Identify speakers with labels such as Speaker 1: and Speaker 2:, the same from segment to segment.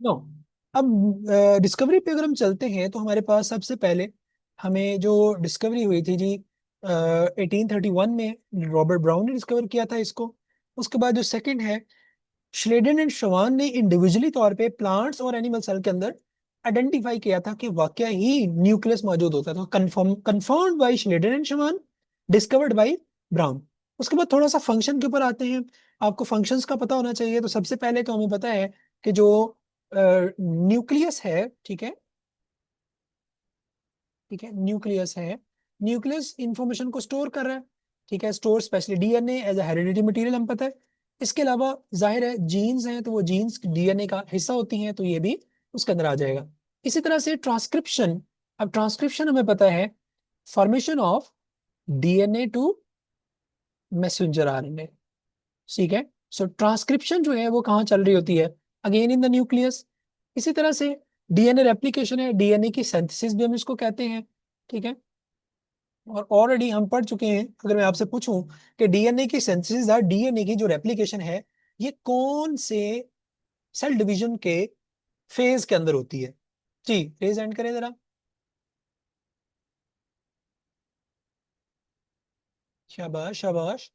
Speaker 1: No. अब discovery पे अगर हम चलते हैं तो हमारे पास सबसे पहले हमें जो डिस्कवरी हुई थी जी 1831 में रॉबर्ट ब्राउन ने डिस्कवर किया था इसको। उसके बाद जो सेकंड है, श्लेडन एंड शवान ने इंडिविजुअली तौर पे प्लांट्स और एनिमल सेल के अंदर आइडेंटिफाई किया था कि वाकया ही न्यूक्लियस मौजूद होता था। Confirmed by Schleiden and Schwann, discovered by Brown. उसके बाद थोड़ा सा फंक्शन के ऊपर आते हैं। आपको फंक्शंस का पता होना चाहिए। तो सबसे पहले तो हमें पता है कि जो न्यूक्लियस है, ठीक है, ठीक है, न्यूक्लियस है, न्यूक्लियस इंफॉर्मेशन को स्टोर कर रहा है। ठीक है, store specially DNA as a heredity material हम पता है। इसके अलावा जाहिर है जीन्स हैं, तो वो जीन्स डीएनए का हिस्सा होती हैं, तो ये भी उसके अंदर आ जाएगा। इसी तरह से ट्रांसक्रिप्शन। अब ट्रांसक्रिप्शन हमें पता है, formation of DNA to messenger RNA. ठीक है। सो ट्रांसक्रिप्शन जो है वो कहाँ चल रही होती है? Again in the nucleus. इसी तरह से डीएनए रेप्लिकेशन है, डीएनए की सिंथेसिस भी हम इसको कहते हैं। ठीक है। और ऑलरेडी हम पढ़ चुके हैं। अगर मैं आपसे पूछूं कि डीएनए की सिंथेसिस या डीएनए की जो रेप्लिकेशन है, ये कौन से सेल डिवीजन के फेज के अंदर होती है? जी, रेज एंड करें जरा। शाबाश शाबाश।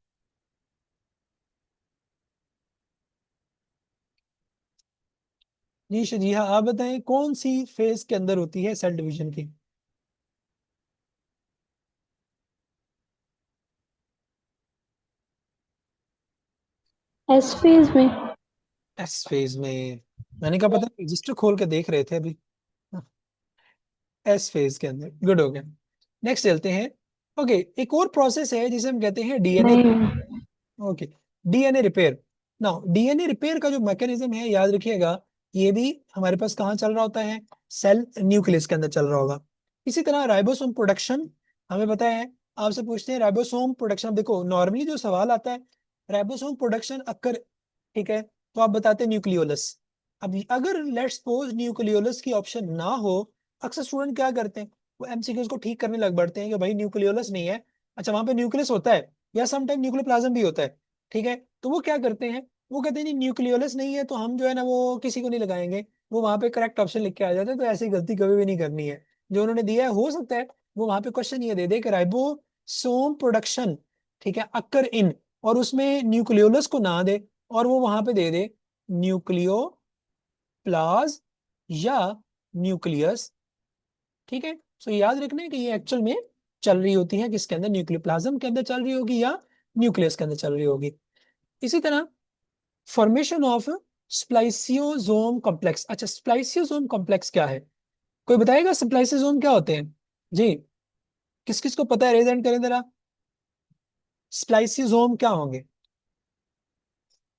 Speaker 1: जी हाँ, आप बताएं कौन सी फेज के अंदर होती है सेल डिवीजन की?
Speaker 2: एस फेज में।
Speaker 1: एस फेज में। मैंने कहा पता रजिस्टर खोल के देख रहे थे अभी। एस फेज के अंदर, गुड हो गया। नेक्स्ट चलते हैं। ओके, एक और प्रोसेस है जिसे हम कहते हैं डीएनए।
Speaker 2: नहीं।
Speaker 1: Okay, DNA repair. Now DNA repair का जो मैकेनिज्म है, याद रखिएगा, ये भी हमारे पास कहाँ चल रहा होता है? सेल न्यूक्लियस के अंदर चल रहा होगा। इसी तरह राइबोसोम प्रोडक्शन हमें पता है। आपसे पूछते हैं राइबोसोम प्रोडक्शन। देखो नॉर्मली जो सवाल आता है, राइबोसोम प्रोडक्शन अक्कर, ठीक है, तो आप बताते हैं न्यूक्लियोलस। अब अगर लेट्स सपोज न्यूक्लियोलस की ऑप्शन ना हो, अक्सर स्टूडेंट क्या करते हैं, वो एमसीक्यूज को ठीक करने लग पड़ते हैं कि भाई न्यूक्लियोलस नहीं है। अच्छा, वहां पे न्यूक्लियस होता है या समटाइम न्यूक्लियोप्लाज्म भी होता है। ठीक है, तो वो क्या करते हैं, वो कहते हैं नहीं न्यूक्लियोलस नहीं है, तो हम जो है ना वो किसी को नहीं लगाएंगे। वो वहां पे करेक्ट ऑप्शन लिख के आ जाते हैं। तो ऐसी गलती कभी भी नहीं करनी है। जो उन्होंने दिया है, हो सकता है वो वहां पे क्वेश्चन ये दे दे कि राइबोसोम प्रोडक्शन, ठीक है, अक्कर इन, और उसमें न्यूक्लियोलस को ना दे, और वो वहां पे दे दे न्यूक्लियोप्लाज या न्यूक्लियस। ठीक है। सो याद रखना है कि ये एक्चुअल में चल रही होती है किसके अंदर? न्यूक्लियोप्लाज्म के अंदर चल रही होगी या न्यूक्लियस के अंदर चल रही होगी। इसी तरह फॉर्मेशन ऑफ स्प्लाइसियोसोम कॉम्प्लेक्स। अच्छा, स्प्लाइसियोसोम कॉम्प्लेक्स क्या है? कोई बताएगा स्प्लाइसियोसोम क्या होते हैं? जी, किस किस को पता है? रेज हैंड करें जरा। स्प्लाइसियोसोम क्या होंगे?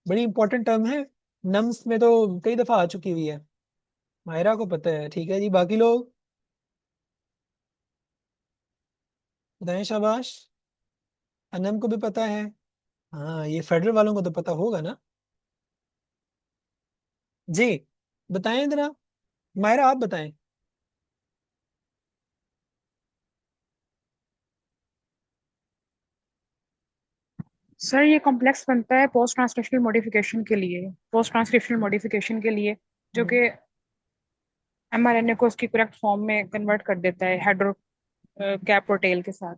Speaker 1: बड़ी इंपॉर्टेंट टर्म है, नम्स में तो कई दफा आ चुकी हुई है। मायरा को पता है, ठीक है जी, बाकी लोग बताएं। शाबाश। अनम को भी पता है। हाँ, ये फेडरल वालों को तो पता होगा ना। जी, बताएं जरा। मायरा आप बताएं।
Speaker 3: सर ये कॉम्प्लेक्स बनता है पोस्ट ट्रांसक्रिप्शनल मॉडिफिकेशन के लिए, जो
Speaker 1: हम्म।
Speaker 3: कि एमआरएनए को उसकी करेक्ट फॉर्म में कन्वर्ट कर देता है हेड्रो कैप प्रोटेल के साथ।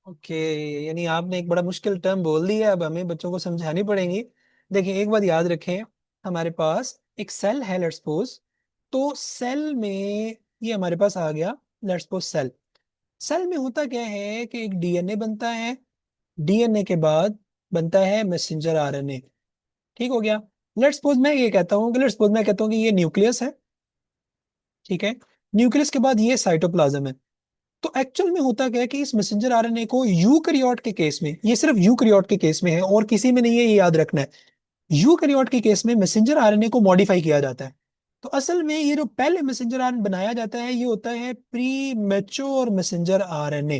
Speaker 1: ओके, यानी आपने एक बड़ा मुश्किल टर्म बोल दिया, अब हमें बच्चों को समझानी पड़ेंगी। देखिए एक बात याद रखें, हमारे पास एक सेल है, लेट्स सपोज। तो सेल में, ये हमारे पास आ गया, लेट्स सपोज सेल। सेल में होता क्या है कि एक डीएनए बनता है, डीएनए के बाद बनता है मैसेंजर आरएनए। ठीक हो गया। लेट्स सपोज मैं ये कहता हूँ कि लेट्स सपोज मैं कहता हूँ कि ये न्यूक्लियस है। ठीक है, न्यूक्लियस के बाद ये साइटोप्लाज्म है। तो एक्चुअल में होता क्या है कि इस मैसेंजर आरएनए को यूकैरियोट के केस में, ये सिर्फ यूकैरियोट के केस में है और किसी में नहीं है, ये याद रखना है। यूकैरियोट के केस में मैसेंजर आरएनए को मॉडिफाई किया जाता है। तो असल में ये जो पहले मैसेंजर आरएनए बनाया जाता है, ये होता है प्री मैच्योर मैसेंजर आरएनए।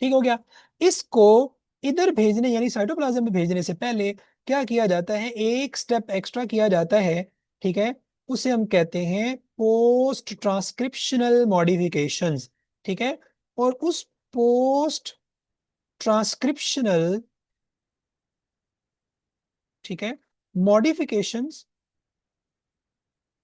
Speaker 1: ठीक हो गया। इसको इधर भेजने यानी साइटोप्लाज्म में भेजने से पहले क्या किया जाता है? एक स्टेप एक्स्ट्रा किया जाता है। ठीक है, उसे हम कहते हैं पोस्ट ट्रांसक्रिप्शनल मॉडिफिकेशंस। ठीक है, और उस पोस्ट ट्रांसक्रिप्शनल, ठीक है, मॉडिफिकेशंस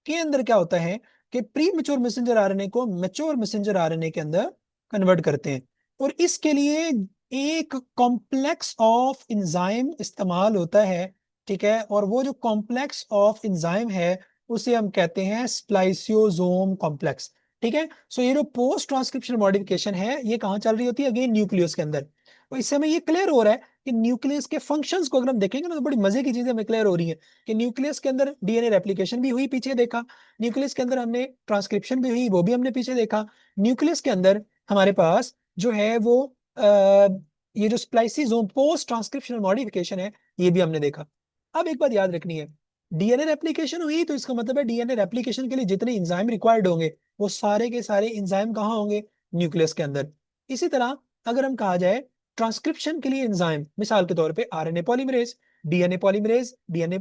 Speaker 1: के अंदर क्या होता है कि प्री मेच्योर मैसेंजर आरएनए को मेच्योर मैसेंजर आरएनए के अंदर कन्वर्ट करते हैं, और इसके लिए एक कॉम्प्लेक्स ऑफ एंजाइम इस्तेमाल होता है, ठीक है। और वो जो कॉम्प्लेक्स ऑफ एंजाइम है उसे हम कहते हैं स्प्लाइसियोसोम कॉम्प्लेक्स, ठीक है। सो ये जो पोस्ट ट्रांसक्रिप्शन मॉडिफिकेशन है ये कहाँ चल रही होती है, अगेन न्यूक्लियस के अंदर। तो इससे हमें ये क्लियर हो रहा है कि न्यूक्लियस के फंक्शंस को अगर हम देखेंगे ना तो बड़ी मजे की चीजें हमें क्लियर हो रही है कि न्यूक्लियस के अंदर डीएनए रेप्लिकेशन भी हुई, पीछे देखा। न्यूक्लियस के अंदर हमने ट्रांसक्रिप्शन भी हुई, वो भी हमने पीछे देखा। न्यूक्लियस के अंदर हमारे पास जो है वो ये जो स्प्लाइसिसोम पोस्ट ट्रांसक्रिप्शनल मॉडिफिकेशन है ये भी हमने देखा। अब एक बात याद रखनी है, डीएनए रेप्लिकेशन हुई तो इसका मतलब है डीएनए रेप्लिकेशन के लिए जितने एंजाइम रिक्वायर्ड होंगे वो सारे के सारे एंजाइम कहाँ होंगे, न्यूक्लियस के अंदर। इसी तरह अगर हम कहा जाए ट्रांसक्रिप्शन के लिए एंजाइम, मिसाल के तौर पे RNA polymerase, DNA polymerase, DNA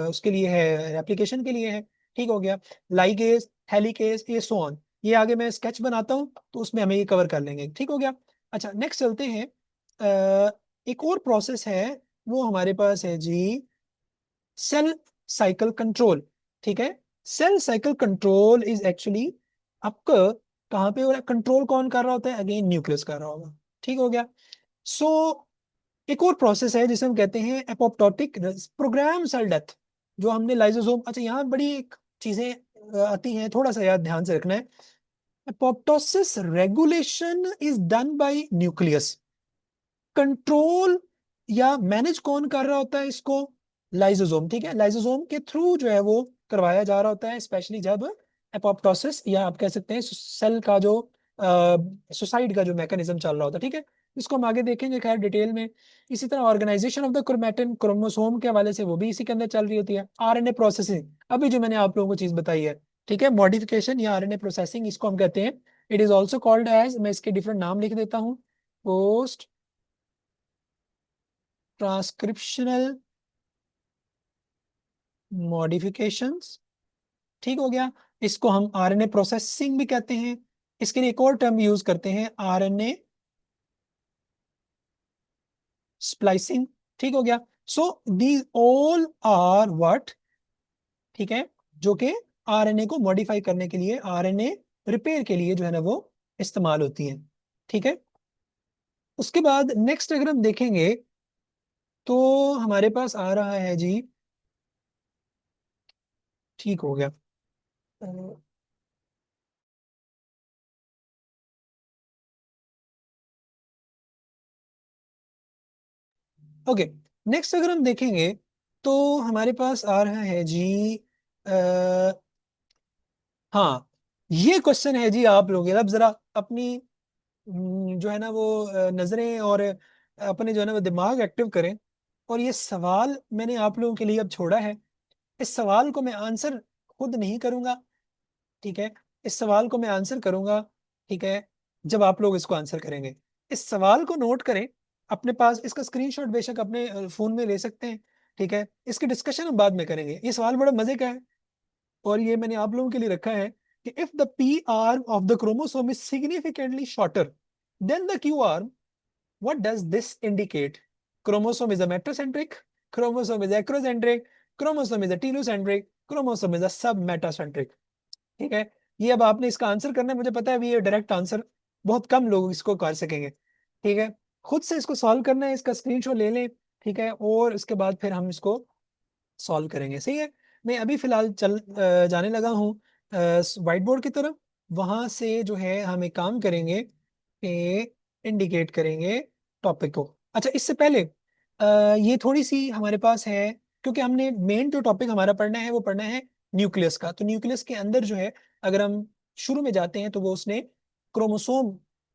Speaker 1: उसके लिए है, रेप्लिकेशन के लिए है, ठीक हो गया। लाइगेज, हेलिकेज, ये सो ऑन, ये आगे मैं स्केच बनाता हूँ तो उसमें हमें ये कवर कर लेंगे, ठीक हो गया। अच्छा नेक्स्ट चलते हैं। एक और प्रोसेस है, वो हमारे पास है जी सेल साइकिल कंट्रोल, ठीक है। Cell cycle control is actually आपका कहाँ पे हो रहा है, कंट्रोल कौन कर रहा होता है, अगेन न्यूक्लियस कर रहा होगा, ठीक हो गया। सो एक और प्रोसेस है जिसे हम कहते हैं एपोप्टोटिक प्रोग्राम सेल डेथ, जो हमने लाइसोसोम, अच्छा यहाँ बड़ी एक चीजें आती हैं, थोड़ा सा याद ध्यान से रखना है। Apoptosis regulation is done by nucleus, control या मैनेज कौन कर रहा होता है इसको, लाइसोसोम, ठीक है। लाइसोसोम के थ्रू जो है वो करवाया जा रहा होता है, स्पेशली जब एपोप्टोसिस या आप कह सकते हैं सेल का जो सुसाइड का जो मैकेनिज्म चल रहा होता है, ठीक है। इसको हम आगे देखेंगे खैर डिटेल में। इसी तरह organization of the chromatin chromosome के हवाले से वो भी इसी के अंदर चल रही होती है। आरएनए प्रोसेसिंग, अभी जो मैंने आप लोगों को चीज बताई है, ठीक है, मॉडिफिकेशन या आरएनए प्रोसेसिंग इसको हम कहते हैं। It is also called as, मैं इसके डिफरेंट नाम लिख देता हूँ, पोस्ट ट्रांसक्रिप्शनल मॉडिफिकेशंस, ठीक हो गया। इसको हम आरएनए प्रोसेसिंग भी कहते हैं। इसके लिए एक और टर्म यूज करते हैं, आरएनए स्प्लाइसिंग, ठीक हो गया। So these all are what, ठीक है, जो कि आरएनए को मॉडिफाई करने के लिए, आरएनए रिपेयर के लिए जो है ना वो इस्तेमाल होती हैं, ठीक है। उसके बाद नेक्स्ट अगर हम देखेंगे तो हमारे पास आ रहा है जी, ठीक हो गया। ओके, नेक्स्ट अगर हम देखेंगे तो हमारे पास आ रहा है जी, आ, हाँ, ये क्वेश्चन है जी आप लोग अब जरा अपनी जो है ना वो नजरें और अपने जो है ना वो दिमाग एक्टिव करें, और ये सवाल मैंने आप लोगों के लिए अब छोड़ा है। इस सवाल को मैं आंसर खुद नहीं करूंगा, ठीक है। इस सवाल को मैं आंसर करूंगा, ठीक है, जब आप लोग इसको आंसर करेंगे। इस सवाल को नोट करें अपने पास, इसका स्क्रीनशॉट बेशक अपने फोन में ले सकते हैं, ठीक है। इसकी डिस्कशन हम बाद में करेंगे, ये सवाल बड़ा मजे का है, और ये मैंने आप लोगों के लिए रखा है कि if the P arm of the chromosome is significantly shorter than the Q arm, what does this indicate? Chromosome is a metrocentric, chromosome is acrocentric, chromosome is a telocentric, chromosome is a submetacentric, ठीक है। ये अब आपने इसका answer करना है, मुझे पता है अभी ये डायरेक्ट आंसर बहुत कम लोग इसको कर सकेंगे, ठीक है। खुद से इसको सॉल्व करना है, इसका स्क्रीनशॉट ले लें, ठीक है, और इसके बाद फिर हम इसको सॉल्व करेंगे, सही है। मैं अभी फिलहाल जाने लगा हूँ व्हाइट बोर्ड की तरफ, वहां से जो है हम एक काम करेंगे कि इंडिकेट करेंगे टॉपिक को। अच्छा इससे पहले ये थोड़ी सी हमारे पास है, क्योंकि हमने मेन जो टॉपिक हमारा पढ़ना है वो पढ़ना है न्यूक्लियस का। तो न्यूक्लियस के अंदर जो है अगर हम शुरू में जाते हैं तो वो उसने क्रोमोसोम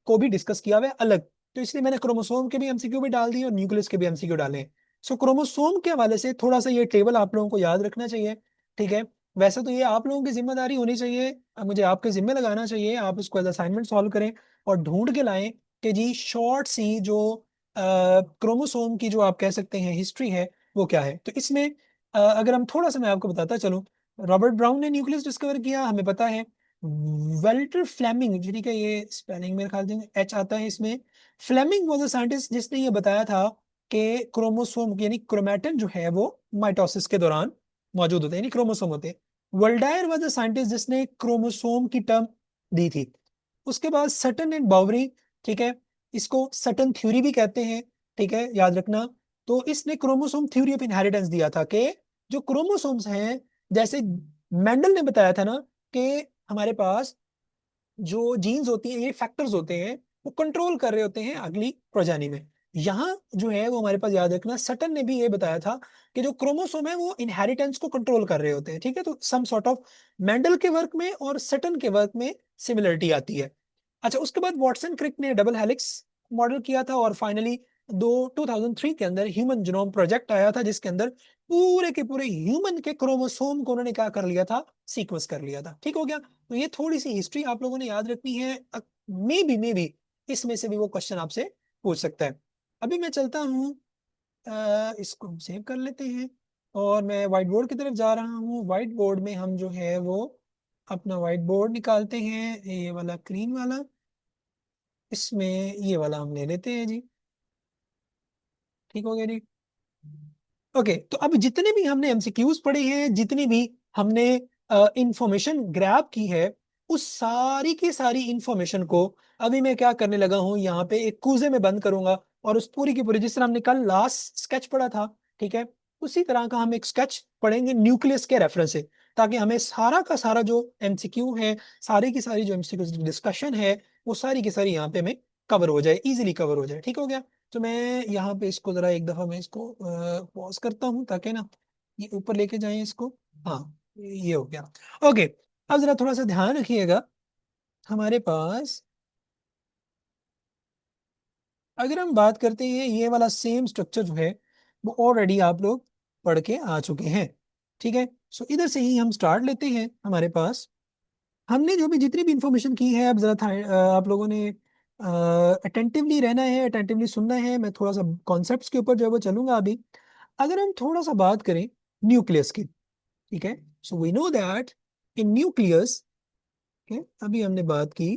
Speaker 1: को भी डिस्कस किया हुआ है अलग, तो इसलिए मैंने क्रोमोसोम के भी एमसीक्यू भी डाल दिए और न्यूक्लियस के भी एमसीक्यू डाले हैं। सो क्रोमोसोम के हवाले से थोड़ा सा ये टेबल आप लोगों को याद रखना चाहिए, ठीक है। वैसे तो ये आप लोगों की जिम्मेदारी होनी चाहिए, मुझे आपके जिम्मे लगाना चाहिए, आप इसको एज असाइनमेंट सॉल्व करें और ढूंढ के लाएं कि जी शॉर्ट सी जो क्रोमोसोम की जो आप कह सकते हैं हिस्ट्री है वो क्या है। तो इसमें अगर हम थोड़ा सा मैं आपको बताता चलूं, रॉबर्ट ब्राउन ने न्यूक्लियस डिस्कवर किया हमें पता है। वेल्टर फ्लेमिंग, ठीक है, ये स्पेलिंग मेरे ख्याल से एच आता है इसमें। फ्लेमिंग वाज अ साइंटिस्ट जिसने ये बताया था कि क्रोमोसोम यानी क्रोमैटिन जो है वो माइटोसिस के दौरान मौजूद होते हैं, यानी क्रोमोसोम होते हैं, वर्ल्डायर वाज अ साइंटिस्ट जिसने क्रोमोसोम की टर्म दी थी। उसके बाद सटन एंड बावरी, ठीक है, इसको सटन थ्योरी भी कहते हैं, ठीक है, याद रखना। तो इसने क्रोमोसोम थ्योरी ऑफ इनहेरिटेंस दिया था कि जो क्रोमोसोम्स हैं, जैसे मेंडल ने बताया था ना कि हमारे पास जो जीन्स होती हैं, ये फैक्टर्स होते हैं, वो कंट्रोल कर रहे होते हैं अगली प्रोजेनी में। यहाँ जो है वो हमारे पास याद रखना, सटन ने भी ये बताया था कि जो क्रोमोसोम है वो इनहेरिटेंस को कंट्रोल कर रहे होते हैं, ठीक है। तो सम सॉर्ट ऑफ मेंडल के वर्क में और सटन के वर्क में सिमिलरिटी आती है। अच्छा, उसके बाद वॉटसन क्रिक ने डबल हेलिक्स मॉडल किया था, और फाइनली 2003 के अंदर ह्यूमन जीनोम प्रोजेक्ट आया था, जिसके अंदर पूरे के पूरे ह्यूमन के क्रोमोसोम को उन्होंने क्या कर लिया था, सीक्वेंस कर लिया था। ठीक हो गया। तो ये थोड़ी सी हिस्ट्री आप लोगों ने याद रखनी है। मे बी इसमें से भी वो क्वेश्चन आपसे पूछ सकता है। अभी मैं चलता हूँ, इसको हम सेव कर लेते हैं, और मैं व्हाइट बोर्ड की तरफ जा रहा हूँ। व्हाइट बोर्ड में हम जो है वो अपना व्हाइट बोर्ड निकालते हैं, ये वाला ग्रीन वाला, इसमें ये वाला हम ले लेते हैं जी। ठीक हो गया जी। ओके, तो अब जितने भी हमने एमसीक्यूज पढ़े हैं, जितनी भी हमने इंफॉर्मेशन ग्रैब की है, उस सारी की सारी इंफॉर्मेशन को अभी मैं क्या करने लगा हूं, यहाँ पे एक कूजे में बंद करूंगा, और उस पूरी की पूरी, जिस तरह हमने कल लास्ट स्केच पढ़ा था, ठीक है, उसी तरह का हम एक स्केच पढ़ेंगे न्यूक्लियस के रेफरेंस से, ताकि हमें सारा का सारा जो एमसीक्यू है, सारी की सारी जो एमसीक्यू डिस्कशन है, वो सारी की सारी यहाँ पे हमें कवर हो जाए, इजिली कवर हो जाए। ठीक हो गया। तो मैं यहाँ पे इसको जरा एक दफा मैं इसको पॉज करता हूँ, ताकि ना ये ऊपर लेके जाएं इसको। हाँ, ये हो गया। ओके, अब जरा थोड़ा सा ध्यान रखिएगा। हमारे पास अगर हम बात करते हैं, ये वाला सेम स्ट्रक्चर जो है वो ऑलरेडी आप लोग पढ़ के आ चुके हैं, ठीक है। सो इधर से ही हम स्टार्ट लेते हैं। हमारे पास हमने जो भी जितनी भी इंफॉर्मेशन की है, अब जरा था आप लोगों ने अटेंटिवली रहना है, अटेंटिवली सुनना है। मैं थोड़ा सा कॉन्सेप्ट्स के ऊपर जो है वो चलूंगा अभी। अगर हम थोड़ा सा बात करें न्यूक्लियस की, ठीक है, so we know that in nucleus, अभी हमने बात की,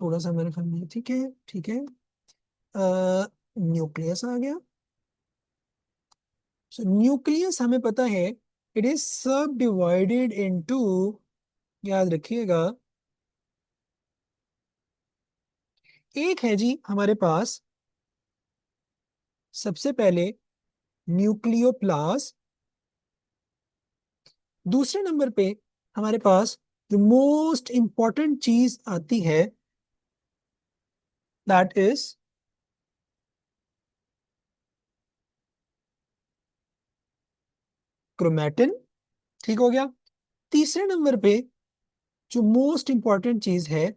Speaker 1: थोड़ा सा मेरे ख्याल में, ठीक है, ठीक है, न्यूक्लियस आ गया। सो न्यूक्लियस हमें पता है, इट इज सब डिवाइडेड इनटू, याद रखिएगा, एक है जी हमारे पास सबसे पहले न्यूक्लियोप्लास्ट, दूसरे नंबर पे हमारे पास जो मोस्ट इंपॉर्टेंट चीज आती है, दैट इज क्रोमैटिन। ठीक हो गया। तीसरे नंबर पे जो मोस्ट इंपॉर्टेंट चीज है,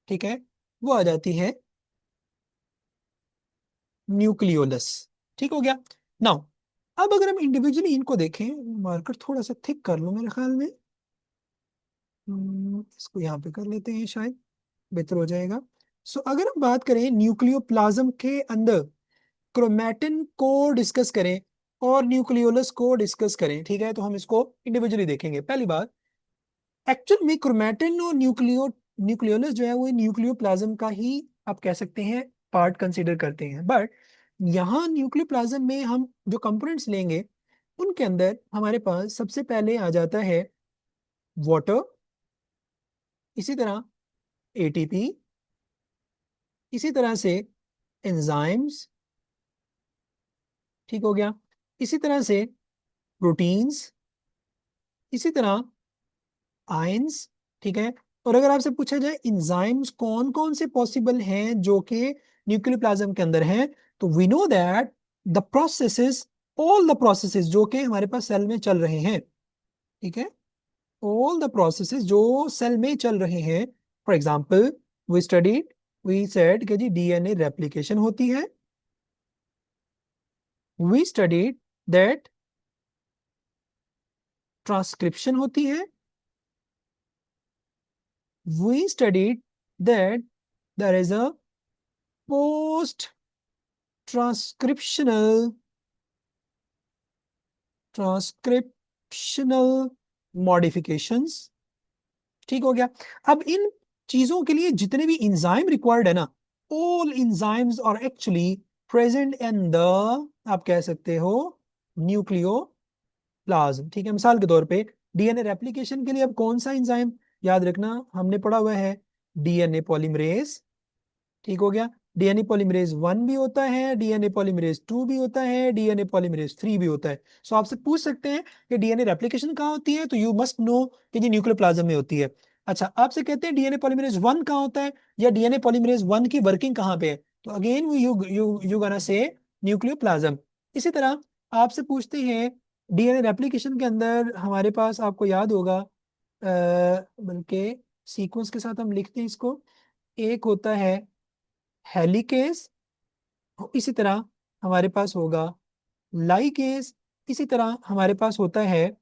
Speaker 1: ठीक है, वो आ जाती है न्यूक्लियोलस। ठीक हो गया। नाउ, अब अगर हम इंडिविजुअली इनको देखें, मार्कर थोड़ा सा थिक कर लो मेरे ख्याल में, इसको यहाँ पे कर लेते हैं, शायद बेहतर हो जाएगा। सो अगर हम बात करें न्यूक्लियोप्लाज्म के अंदर क्रोमैटिन को डिस्कस करें और न्यूक्लियोलस को डिस्कस करें, ठीक है, तो हम इसको इंडिविजुअली देखेंगे। पहली बात, एक्चुअल में क्रोमैटिन और न्यूक्लियोलस जो है वो न्यूक्लियोप्लाज्म का ही आप कह सकते हैं पार्ट कंसीडर करते हैं। बट यहाँ न्यूक्लियोप्लाज्म में हम जो कंपोनेंट्स लेंगे, उनके अंदर हमारे पास सबसे पहले आ जाता है वाटर, इसी तरह एटीपी, इसी तरह से एंजाइम्स, ठीक हो गया, इसी तरह से प्रोटीन्स, इसी तरह आयंस, ठीक है। और अगर आपसे पूछा जाए इंजाइम्स कौन कौन से पॉसिबल हैं जो कि न्यूक्लियोप्लाज्म के अंदर हैं, तो we know that the processes, all the processes जो कि हमारे पास सेल में चल रहे हैं, ठीक है, ऑल द प्रोसेसेस जो सेल में चल रहे हैं। For example, we studied, we said कि जी डीएनए रेप्लिकेशन होती है, वी स्टडीड दैट ट्रांसक्रिप्शन होती है, we studied that there is a post transcriptional transcriptional modifications. ठीक हो गया। अब इन चीजों के लिए जितने भी इंजाइम रिक्वायर्ड है ना, all enzymes are actually present in the, आप कह सकते हो, न्यूक्लियो प्लाज्म, ठीक है। मिसाल के तौर पे डीएनए रेप्लिकेशन के लिए अब कौन सा एंजाइम, याद रखना हमने पढ़ा हुआ है डीएनए पॉलीमरेज, ठीक हो गया। डीएनए पॉलीमरेज 1 भी होता है, डीएनए पॉलीमरेज 2 भी होता है, डीएनए पॉलीमरेज 3 भी होता है। सो आपसे पूछ सकते हैं कि डीएनए रेप्लिकेशन कहाँ होती है, तो यू मस्ट नो कि जी न्यूक्लियोप्लाज्म में होती है। अच्छा, आपसे कहते हैं डीएनए पॉलीमरेज 1 कहाँ होता है, या डीएनए पॉलीमरेज 1 की वर्किंग कहाँ पे है, तो again you you you gonna say nucleoplasm. इसी तरह आपसे पूछते हैं डीएनए रेप्लिकेशन के अंदर हमारे पास, आपको याद होगा बल्कि सीक्वेंस के साथ हम लिखते हैं इसको, एक होता है हेलिकेस, इसी तरह हमारे पास होगा लाइकेस, इसी तरह हमारे पास होता है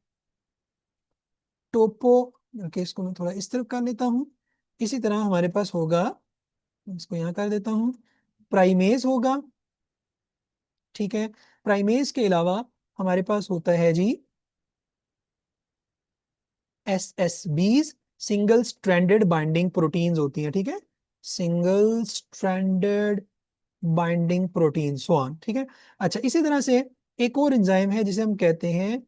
Speaker 1: टोपो, ओके इसको मैं थोड़ा इस तरफ कर लेता हूँ, इसी तरह हमारे पास होगा, इसको यहाँ कर देता हूँ, प्राइमेज होगा, ठीक है। प्राइमेज के अलावा हमारे पास होता है जी एसएसबीज, सिंगल स्ट्रैंडेड बाइंडिंग प्रोटीन्स होती हैं, ठीक है, single stranded binding protein so on, ठीक है। अच्छा, इसी तरह से एक और एंजाइम है जिसे हम कहते हैं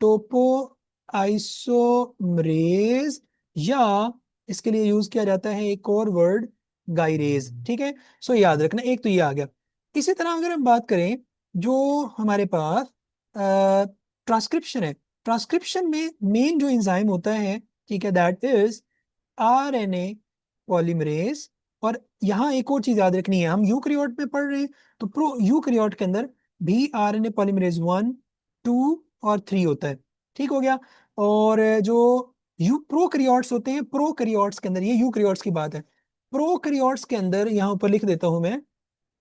Speaker 1: टोपो आइसोमरेज, या इसके लिए यूज किया जाता है एक और वर्ड गाइरेज, ठीक है। सो याद रखना, एक तो ये आ गया। इसी तरह अगर हम बात करें जो हमारे पास ट्रांसक्रिप्शन है, ट्रांसक्रिप्शन में मेन जो एंजाइम होता है, ठीक है, दैट इज आरएनए पॉलीमरेज। और यहाँ एक और चीज याद रखनी है, हम यूकैरियोट में पढ़ रहे हैं, तो प्रो यूकैरियोट के अंदर भी आरएनए पॉलीमरेज 1, 2 और 3 होता है, ठीक हो गया। और जो यू प्रोकैरियोट्स होते हैं, प्रोकैरियोट्स के अंदर, ये यूकैरियोट्स की बात है, प्रोकैरियोट्स के अंदर यहाँ ऊपर लिख देता हूं मैं,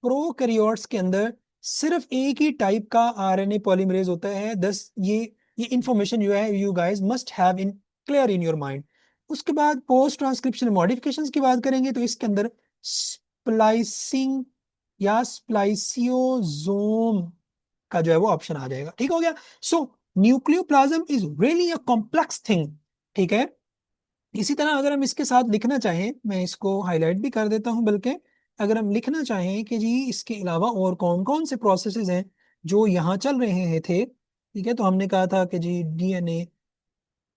Speaker 1: प्रोकैरियोट्स के अंदर सिर्फ एक ही टाइप का आरएनए पॉलीमरेज होता है। दस ये इंफॉर्मेशन जो है you guys must have in clear in your mind. उसके बाद पोस्ट ट्रांसक्रिप्शन मॉडिफिकेशंस की बात करेंगे तो इसके अंदर स्प्लाइसिंग या स्प्लाइसियोसोम का जो है वो ऑप्शन आ जाएगा, ठीक हो गया। So nucleoplasm is really a complex thing, ठीक है। इसी तरह अगर हम इसके साथ लिखना चाहें, मैं इसको हाईलाइट भी कर देता हूं, बल्कि अगर हम लिखना चाहें कि जी इसके अलावा और कौन कौन से प्रोसेसेस हैं जो यहाँ चल रहे हैं थे, ठीक है, तो हमने कहा था कि जी डीएनए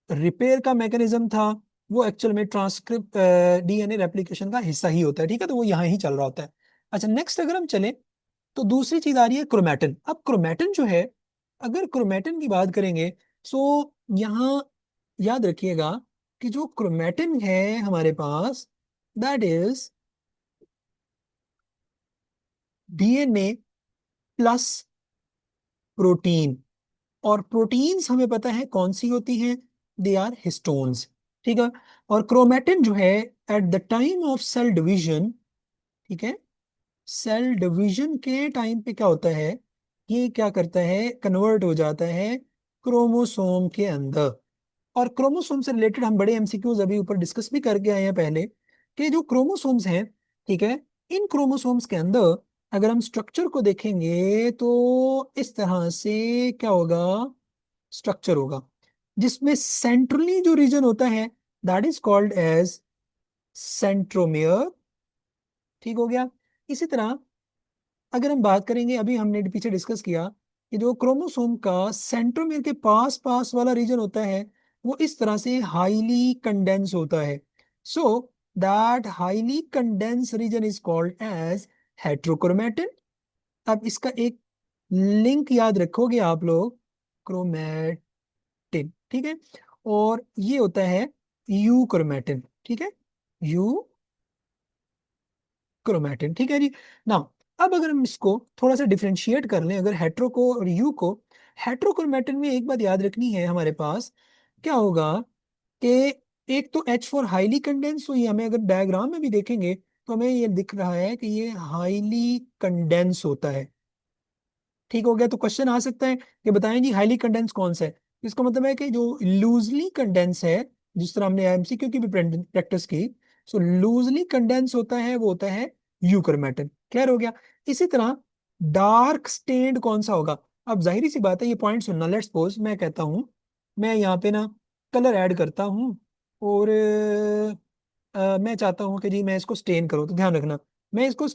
Speaker 1: रिपेयर का मैकेनिज्म था, वो एक्चुअल में ट्रांसक्रिप्ट डीएनए रेप्लिकेशन का हिस्सा ही होता है, ठीक है, तो वो यहाँ ही चल रहा होता है। अच्छा, नेक्स्ट अगर हम चलें तो दूसरी चीज आ रही है क्रोमैटिन। अब क्रोमैटिन जो है, अगर क्रोमैटिन की बात करेंगे, सो यहाँ याद रखिएगा कि जो क्रोमैटिन है हमारे पास, that is DNA plus protein. और प्रोटीन्स हमें पता है कौन सी होती हैं, दे आर हिस्टोन्स, ठीक है। और क्रोमैटिन जो है at the time of cell division, ठीक है, सेल डिवीजन के टाइम पे क्या होता है, ये क्या करता है, कन्वर्ट हो जाता है क्रोमोसोम के अंदर। और क्रोमोसोम से रिलेटेड हम बड़े एमसीक्यूज अभी ऊपर डिस्कस भी करके आए हैं पहले, कि जो क्रोमोसोम्स हैं, ठीक है, इन क्रोमोसोम्स के अंदर अगर हम स्ट्रक्चर को देखेंगे तो इस तरह से क्या होगा, स्ट्रक्चर होगा जिसमें सेंट्रली जो रीजन होता है that is called as centromere, ठीक हो गया। इसी तरह अगर हम बात करेंगे, अभी हमने पीछे डिस्कस किया कि जो क्रोमोसोम का सेंट्रोमियर के पास पास वाला रीजन होता है वो इस तरह से हाईली कंडेंस होता है। So that highly condense region is called as heterochromatin. अब इसका एक लिंक याद रखोगे आप लोग, क्रोमैटिन, ठीक है, और ये होता है यू क्रोमैटिन, ठीक है, यू क्रोमैटिन, ठीक है जी। नाउ अब अगर हम इसको थोड़ा सा डिफरेंशिएट कर लें, अगर हेट्रो को और यू को, हेट्रोक्रोमैटिन में एक बात याद रखनी है हमारे पास, क्या होगा कि एक तो H फॉर हाईली कंडेंस, तो ये हमें अगर डायग्राम में भी देखेंगे तो हमें ये दिख रहा है कि ये हाईली कंडेंस होता है, ठीक हो गया। तो क्वेश्चन आ सकता है कि बताएं जी हाईली कंडेंस कौन सा है, इसका मतलब है कि जो लूजली कंडेंस है, जिस तरह हमने एमसीक्यू की भी प्रैक्टिस की, सो लूजली कंडेंस होता है वो होता है यूक्रोमैटिन, क्लियर हो गया। इसी तरह डार्क स्टेन्ड कौन सा होगा, अब जाहिर सी बात है, ये पॉइंट सुनना, लेट्स सपोज मैं कहता हूँ, मैं यहाँ पे ना कलर ऐड करता हूँ, और मैं चाहता हूँ कि जी मैं इसको स्टेन करूँ, तो ध्यान रखना, मैं इसको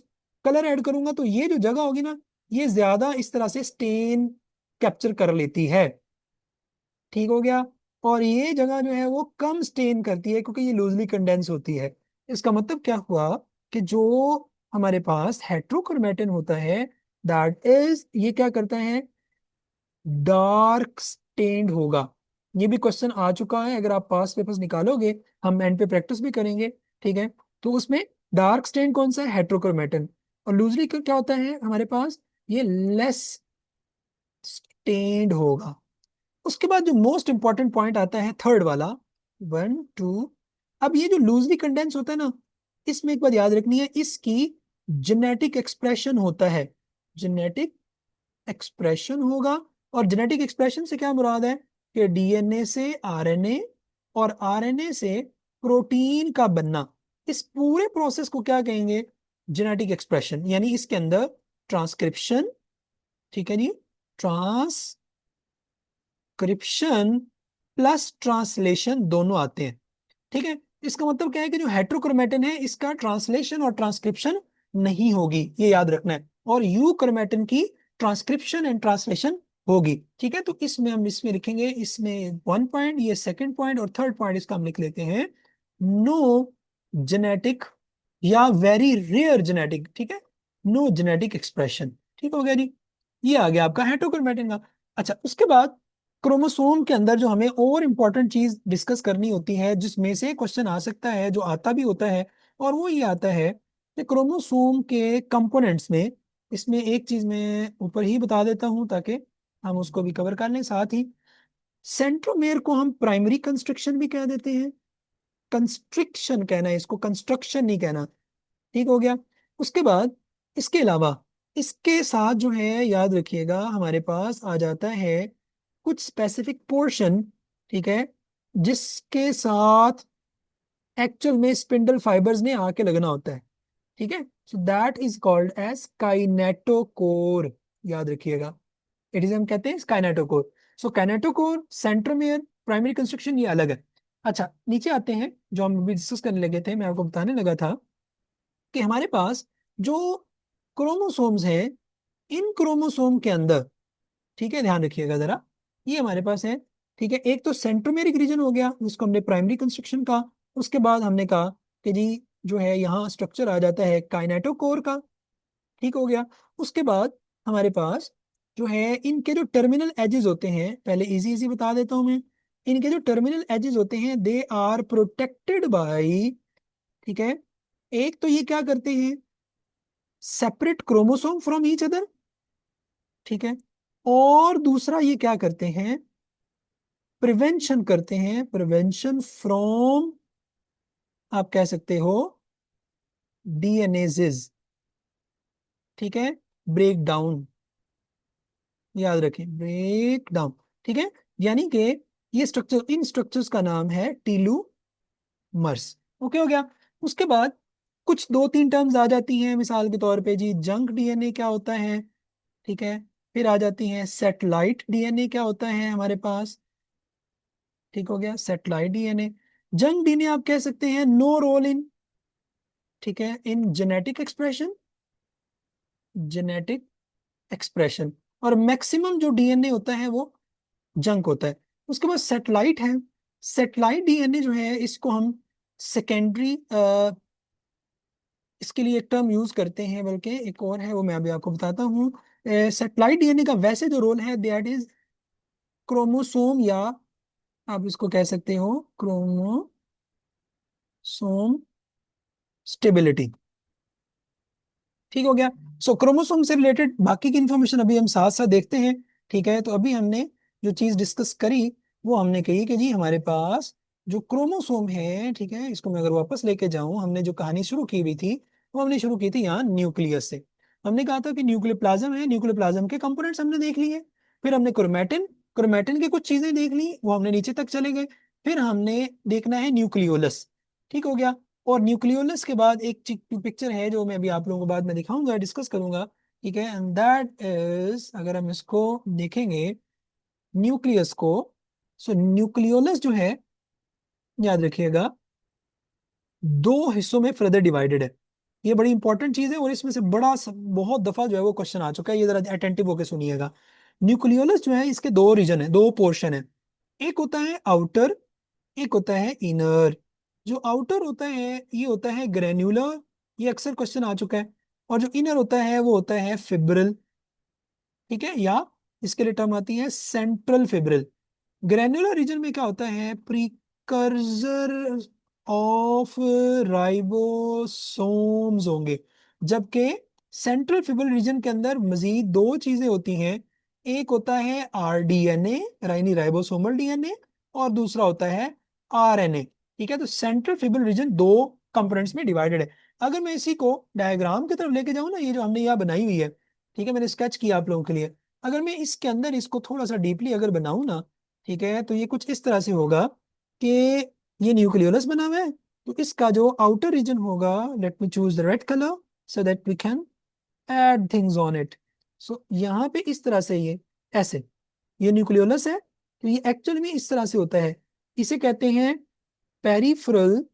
Speaker 1: कलर ऐड करूंगा तो ये जो जगह होगी ना, ये ज्यादा इस तरह से स्टेन कैप्चर कर लेती है, ठीक हो गया। और ये जगह जो है वो कम स्टेन करती है क्योंकि ये लूजली कंडेंस होती है। इसका मतलब क्या हुआ कि जो हमारे पास हेट्रोक्रोमेटिन होता है, दैट इज, ये क्या करता है, डार्क स्टेन्ड होगा। ये भी क्वेश्चन आ चुका है, अगर आप पास पेपर्स निकालोगे, हम एंड पे प्रैक्टिस भी करेंगे, ठीक है। तो उसमें डार्क स्टेन कौन सा है, हेट्रोक्रोमेटिन। और लूजली क्या होता है हमारे पास, ये लेस स्टेन्ड होगा। उसके बाद जो मोस्ट इंपॉर्टेंट पॉइंट आता है थर्ड वाला, 1 2। अब ये जो लूजली कंडेंस होता है ना, इसमें एक बात याद रखनी है, इसकी जेनेटिक एक्सप्रेशन होता है, जेनेटिक एक्सप्रेशन होगा। और जेनेटिक एक्सप्रेशन से क्या मुराद है कि डीएनए से आरएनए और आरएनए से प्रोटीन का बनना, इस पूरे प्रोसेस को क्या कहेंगे, जेनेटिक एक्सप्रेशन। यानी इसके अंदर ट्रांसक्रिप्शन, ठीक है जी, ट्रांसक्रिप्शन प्लस ट्रांसलेशन दोनों आते हैं, ठीक है। इसका मतलब क्या है कि जो हेट्रोक्रोमेटिन है इसका ट्रांसलेशन और ट्रांसक्रिप्शन नहीं होगी, ये याद रखना है। और यूक्रोमेटिन की ट्रांसक्रिप्शन एंड ट्रांसलेशन होगी, ठीक है। तो इसमें हम इसमें लिखेंगे, इसमें 1 पॉइंट, ये सेकंड पॉइंट, और थर्ड पॉइंट इसका हम लिख लेते हैं नो जेनेटिक या वेरी रेयर जेनेटिक, ठीक है, नो जेनेटिक एक्सप्रेशन। ठीक हो गया जी, ये आ गया आपका हेट्रोक्रोमेटिन का। अच्छा, उसके बाद क्रोमोसोम के अंदर जो हमें और इम्पोर्टेंट चीज डिस्कस करनी होती है, जिसमें से क्वेश्चन आ सकता है, जो आता भी होता है, और वो ये आता है कि क्रोमोसोम के कंपोनेंट्स में, इसमें एक चीज मैं ऊपर ही बता देता हूं ताकि हम उसको भी कवर कर लें साथ ही। सेंट्रोमेयर को हम प्राइमरी कंस्ट्रक्शन भी कह देते हैं, कंस्ट्रिक्शन कहना है इसको, कंस्ट्रक्शन नहीं कहना। ठीक हो गया। उसके बाद इसके अलावा इसके साथ जो है, याद रखिएगा, हमारे पास आ जाता है कुछ स्पेसिफिक पोर्शन, ठीक है, जिसके साथ एक्चुअल में स्पिंडल फाइबर्स ने आके लगना होता है, ठीक है। So that is called as kinetochore, याद रखिएगा, इट इज, हम कहते हैं kinetochore. So kinetochore, centromere, primary construction, ये अलग है। अच्छा, नीचे आते हैं, जो हम अभी डिस्कस करने लगे थे, मैं आपको बताने लगा था कि हमारे पास जो क्रोमोसोम्स हैं, इन क्रोमोसोम के अंदर, ठीक है, ध्यान रखिएगा जरा, ये हमारे पास है, ठीक है। एक तो सेंट्रोमेरिक रीजन हो गया जिसको हमने प्राइमरी कंस्ट्रक्शन कहा। उसके बाद हमने कहा कि जी जो है यहाँ स्ट्रक्चर आ जाता है काइनेटोकोर का, ठीक हो गया। उसके बाद हमारे पास जो है इनके जो टर्मिनल एजेस होते हैं, पहले इजी इजी बता देता हूं मैं, इनके जो टर्मिनल एजेस होते हैं दे आर प्रोटेक्टेड बाय, ठीक है, एक तो ये क्या करते हैं, separate chromosome from each other, ठीक है। और दूसरा ये क्या करते हैं, प्रिवेंशन करते हैं, प्रिवेंशन फ्रॉम, आप कह सकते हो, डीएनएजेस, ठीक है, ब्रेक डाउन, याद रखें, ब्रेक डाउन, ठीक है। यानी कि ये स्ट्रक्चर, इन स्ट्रक्चर्स का नाम है टीलूमर्स। ओके हो गया। उसके बाद कुछ दो तीन टर्म्स आ जाती हैं, मिसाल के तौर पे जी जंक डीएनए क्या होता है, ठीक है। फिर आ जाती हैं सेटेलाइट डीएनए क्या होता है हमारे पास, ठीक हो गया, सेटेलाइट डीएनए। जंक डीएनए आप कह सकते हैं नो रोल इन, ठीक है, in genetic expression, genetic expression. और मैक्सिमम जो डीएनए होता है वो जंक होता है। उसके बाद सेटेलाइट है, सेटेलाइट डीएनए जो है इसको हम सेकेंडरी, इसके लिए एक टर्म यूज करते हैं, बल्कि एक और है वो मैं अभी आपको बताता हूँ। सेटेलाइट डीएनए का वैसे जो रोल है दैट इज क्रोमोसोम, या आप इसको कह सकते हो क्रोमोसोम स्टेबिलिटी, ठीक हो गया। सो क्रोमोसोम से रिलेटेड बाकी की इंफॉर्मेशन अभी हम साथ साथ देखते हैं, ठीक है। तो अभी हमने जो चीज डिस्कस करी, वो हमने कही कि जी हमारे पास जो क्रोमोसोम है, ठीक है, इसको मैं अगर वापस लेके जाऊं, हमने जो कहानी शुरू की हुई थी, वो हमने शुरू की थी यहाँ न्यूक्लियस से। हमने कहा था कि न्यूक्लियोप्लाज्म है, न्यूक्लियोप्लाज्म के कंपोनेंट्स हमने देख लिए। फिर हमने क्रोमैटिन, क्रोमैटिन की कुछ चीजें देख ली, वो हमने नीचे तक चले गए। फिर हमने देखना है न्यूक्लियोलस, ठीक हो गया। और न्यूक्लियोलस के बाद एक पिक्चर है जो मैं अभी आप लोगों को बाद में दिखाऊंगा, डिस्कस करूंगा, ठीक है। एंड दैट इज, अगर हम इसको देखेंगे न्यूक्लियस को, सो न्यूक्लियोलस जो है, याद रखिएगा, दो हिस्सों में फर्दर डिवाइडेड है। ये बड़ी इंपॉर्टेंट चीज है, और इसमें से बहुत दफा जो है वो क्वेश्चन आ चुका है, ये जरा अटेंटिव होकर सुनिएगा। न्यूक्लियोलस जो है इसके दो रीजन है, दो पोर्शन है। एक होता है आउटर, एक होता है इनर। जो आउटर होता है ये होता है ग्रेन्युलर, ये अक्सर क्वेश्चन आ चुका है। और जो इनर होता है वो होता है फिब्रिल, ठीक है, या इसके लिए टर्म आती है सेंट्रल फिब्रिल। ग्रेन्युलर रीजन में क्या होता है, प्रीकर्सर ऑफ राइबोसोम्स होंगे, जबकि सेंट्रल फिब्रिल रीजन के अंदर मजीद दो चीजें होती हैं। एक होता है आरडीएनए, यानी राइबोसोमल डीएनए, और दूसरा होता है आरएनए। ठीक है, तो सेंट्रल फिब्रिल रीजन दो कंपोनेंट्स में डिवाइडेड है। अगर मैं इसी को डायग्राम की तरफ लेके जाऊं ना, ये जो हमने यहाँ बनाई हुई है, ठीक है, मैंने स्केच किया आप लोगों के लिए। अगर मैं इसके अंदर इसको थोड़ा सा डीपली अगर बनाऊं ना, ठीक है, तो ये कुछ इस तरह से होगा कि ये न्यूक्लियोलस बना हुआ है। तो इसका जो आउटर रीजन होगा, let me choose the red colour so that we can add things on it. So यहाँ पे इस तरह से ये ऐसे, ये न्यूक्लियोलस है, तो ये एक्चुअली में इस तरह से होता है। इसे कहते हैं peripheral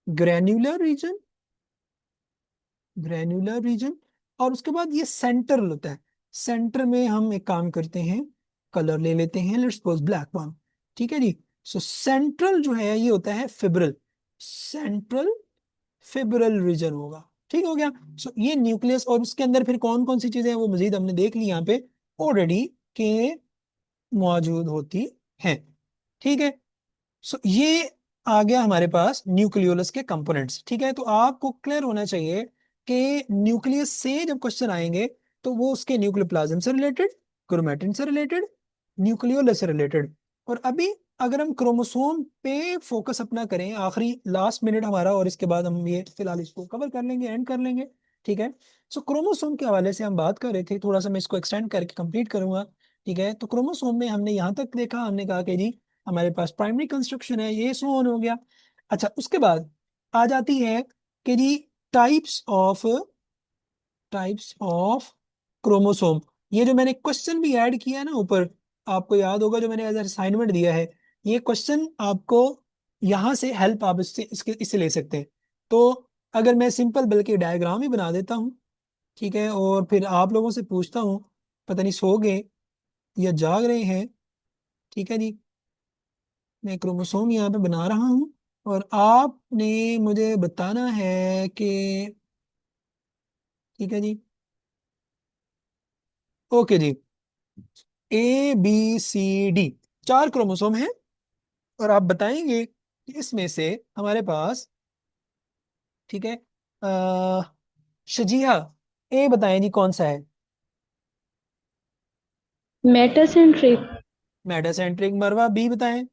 Speaker 1: granular region, granular region. और उसके बाद ये सेंट्रल होता है। सेंटर में हम एक काम करते हैं, कलर ले लेते हैं, लेट्स सपोज ब्लैक वन। ठीक है जी। सो सेंट्रल जो है ये होता है फिब्रिल, सेंट्रल फिब्रिल रीजन होगा। ठीक हो गया। सो ये न्यूक्लियस, और उसके अंदर फिर कौन कौन सी चीजें हैं वो मजीद हमने देख ली यहाँ पे ऑलरेडी के मौजूद होती हैं। ठीक है। सो ये आ गया हमारे पास न्यूक्लियोलस के कंपोनेंट्स। ठीक है, तो आपको क्लियर होना चाहिए कि न्यूक्लियस से जब क्वेश्चन आएंगे तो वो उसके न्यूक्लियोप्लाज्म से रिलेटेड, क्रोमैटिन से रिलेटेड, न्यूक्लियोलस से रिलेटेड। और अभी अगर हम क्रोमोसोम पे फोकस अपना करें, आखिरी लास्ट मिनट हमारा, और इसके बाद हम ये फिलहाल इसको कवर कर लेंगे, एंड कर लेंगे। ठीक है। सो क्रोमोसोम के हवाले से हम बात कर रहे थे, थोड़ा सा मैं इसको एक्सटेंड करके कंप्लीट करूंगा। ठीक है, तो क्रोमोसोम में हमने यहाँ तक देखा, हमने कहा कि जी हमारे पास प्राइमरी कंस्ट्रक्शन है, ये सो ऑन हो गया। अच्छा, उसके बाद आ जाती है कि जी types of, types of chromosome. ये जो मैंने क्वेश्चन भी ऐड किया है ना ऊपर, आपको याद होगा जो मैंने एज असाइनमेंट दिया है, ये क्वेश्चन आपको यहाँ से हेल्प आप इससे ले सकते हैं। तो अगर मैं सिंपल बल्कि डायग्राम ही बना देता हूँ, ठीक है, और फिर आप लोगों से पूछता हूँ, पता नहीं सो गए या जाग रहे हैं। ठीक है जी, मैं क्रोमोसोम यहाँ पे बना रहा हूँ, और आपने मुझे बताना है कि, ठीक है जी, ओके जी, ABCD चार क्रोमोसोम हैं, और आप बताएंगे कि इसमें से हमारे पास, ठीक है, शजिया ए बताएं जी कौन सा है।
Speaker 2: मेटासेंट्रिक।
Speaker 1: मेटासेंट्रिक। मरवा बी बताएं।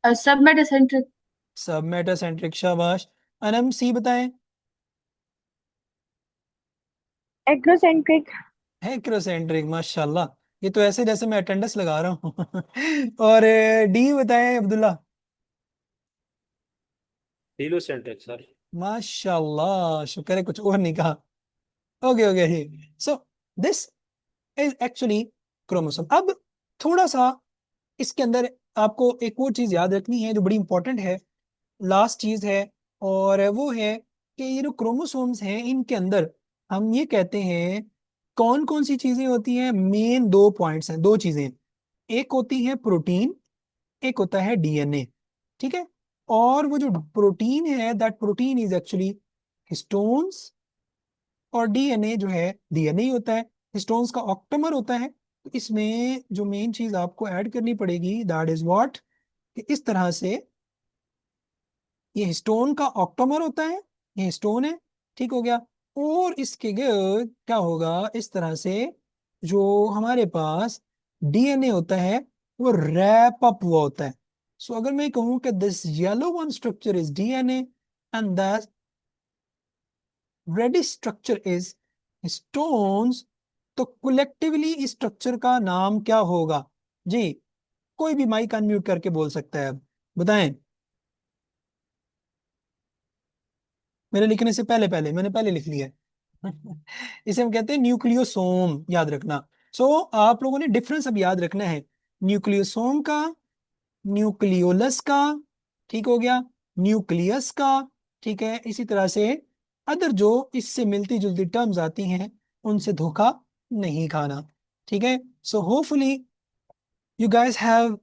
Speaker 4: सब मेटासेंट्रिक।
Speaker 1: सब मेटासेंट्रिक, शाबाश। अनम सी बताएं।
Speaker 3: एग्रोसेंट्रिक।
Speaker 1: हेक्रोसेंट्रिक, माशाल्लाह। ये तो ऐसे जैसे मैं अटेंडेंस लगा रहा हूँ। और डी बताएं अब्दुल्ला।
Speaker 5: हीलोसेंट्रिक सर।
Speaker 1: माशाल्लाह, शुक्र है कुछ और नहीं कहा। ओके ओके जी। So this is actually chromosome. अब थोड़ा सा इसके अंदर आपको एक और चीज याद रखनी है जो बड़ी इंपॉर्टेंट है, लास्ट चीज है, और वो है कि ये जो क्रोमोसोम्स हैं इनके अंदर हम ये कहते हैं कौन कौन सी चीजें होती हैं। मेन दो पॉइंट्स हैं, दो चीजें। एक होती है प्रोटीन, एक होता है डीएनए। ठीक है। और वो जो प्रोटीन है, that protein is actually histones, और डीएनए जो है डीएनए ही होता है, हिस्टोन्स का ऑक्टेमर होता है। तो इसमें जो मेन चीज आपको ऐड करनी पड़ेगी, दैट इज व्हाट, कि इस तरह से ये हिस्टोन का ऑक्टोमर होता है, ये हिस्टोन है। ठीक हो गया। और इसके गिर्द क्या होगा, इस तरह से जो हमारे पास डीएनए होता है वो रैप अप हुआ होता है। सो अगर मैं कहूं कि this yellow one structure is DNA and the reddish structure is histones, तो कलेक्टिवली इस स्ट्रक्चर का नाम क्या होगा जी। कोई भी माइक अनम्यूट करके बोल सकता है, अब बताएं। मेरे लिखने से पहले पहले मैंने पहले लिख लिया है। इसे हम कहते हैं न्यूक्लियोसोम, याद रखना। सो आप लोगों ने डिफरेंस अब याद रखना है, न्यूक्लियोसोम का, न्यूक्लियोलस का, ठीक हो गया, न्यूक्लियस का। ठीक है, इसी तरह से अदर जो इससे मिलती जुलती टर्म्स आती हैं उनसे धोखा नहीं खाना। ठीक है, so hopefully you guys have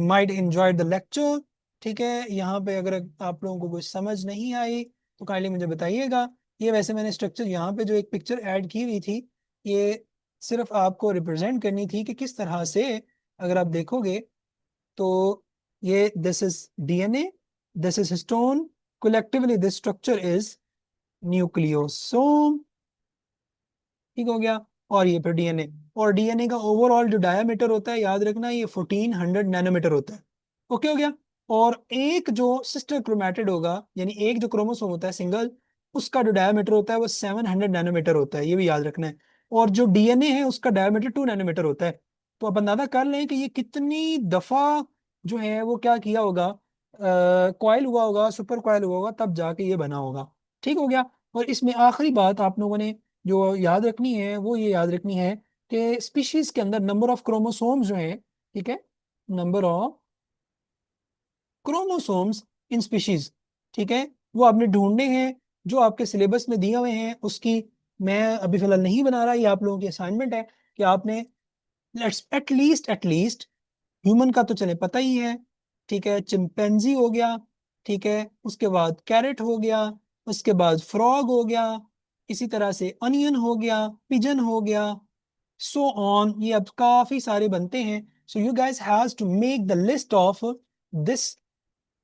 Speaker 1: might enjoyed the lecture. ठीक है, यहाँ पे अगर आप लोगों को कुछ समझ नहीं आई तो काइंडली मुझे बताइएगा। ये वैसे मैंने स्ट्रक्चर यहाँ पे जो एक पिक्चर ऐड की हुई थी, ये सिर्फ आपको रिप्रेजेंट करनी थी कि किस तरह से, अगर आप देखोगे तो ये this is DNA, this is histone, collectively this structure is nucleosome. ठीक हो गया, और ये फिर डीएनए, और डीएनए का ओवरऑल जो डायमीटर होता है, याद रखना, ये 1400 नैनोमीटर होता है। ओके हो गया। और एक जो सिस्टर क्रोमेटिड होगा, यानी एक जो क्रोमोसोम होता है सिंगल, उसका जो डायमीटर होता है वो 700 नैनोमीटर होता है, ये भी याद रखना है। और जो डीएनए है उसका डायमीटर 2 नैनोमीटर होता है। तो आप अंदाजा कर लें कि ये कितनी दफा जो है वो क्या किया होगा, कॉइल हुआ होगा, सुपर कॉइल हुआ होगा, तब जाके ये बना होगा। ठीक हो गया। और इसमें आखिरी बात आप लोगों ने जो याद रखनी है वो ये याद रखनी है कि स्पीशीज के अंदर नंबर ऑफ क्रोमोसोम्स जो हैं, ठीक है, number of chromosomes in species, ठीक है, वो आपने ढूंढने हैं, जो आपके सिलेबस में दिए हुए हैं उसकी मैं अभी फिलहाल नहीं बना रहा, ये आप लोगों की असाइनमेंट है कि आपने लेट्स एटलीस्ट ह्यूमन का तो चले पता ही है, ठीक है, चिंपैंजी हो गया, ठीक है, उसके बाद कैरेट हो गया, उसके बाद फ्रॉग हो गया, इसी तरह से अनियन हो गया, पिजन हो गया, सो ऑन, ये अब काफी सारे बनते हैं। So you guys has to make the list of this,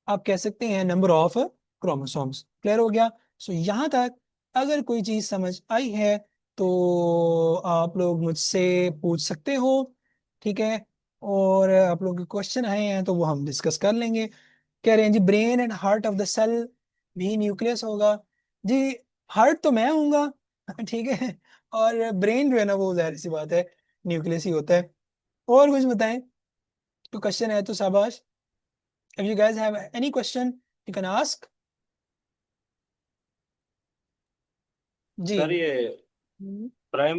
Speaker 1: आप कह सकते हैं, नंबर ऑफ क्रोमोसोम्स। क्लियर हो गया। सो यहां तक अगर कोई चीज समझ आई है तो आप लोग मुझसे पूछ सकते हो, ठीक है, और आप लोग के क्वेश्चन आए हैं तो वो हम डिस्कस कर लेंगे। कह रहे हैं जी brain and heart of the cell भी न्यूक्लियस होगा। जी, हार्ट तो मैं हूँगा ठीक है, और ब्रेन जो है ना वो जाहिर सी बात है न्यूक्लियस ही होता है। और कुछ बताएं, तो क्वेश्चन है तो शाबाश। If you guys have any question, you can ask. जी।
Speaker 5: सर ये प्राइम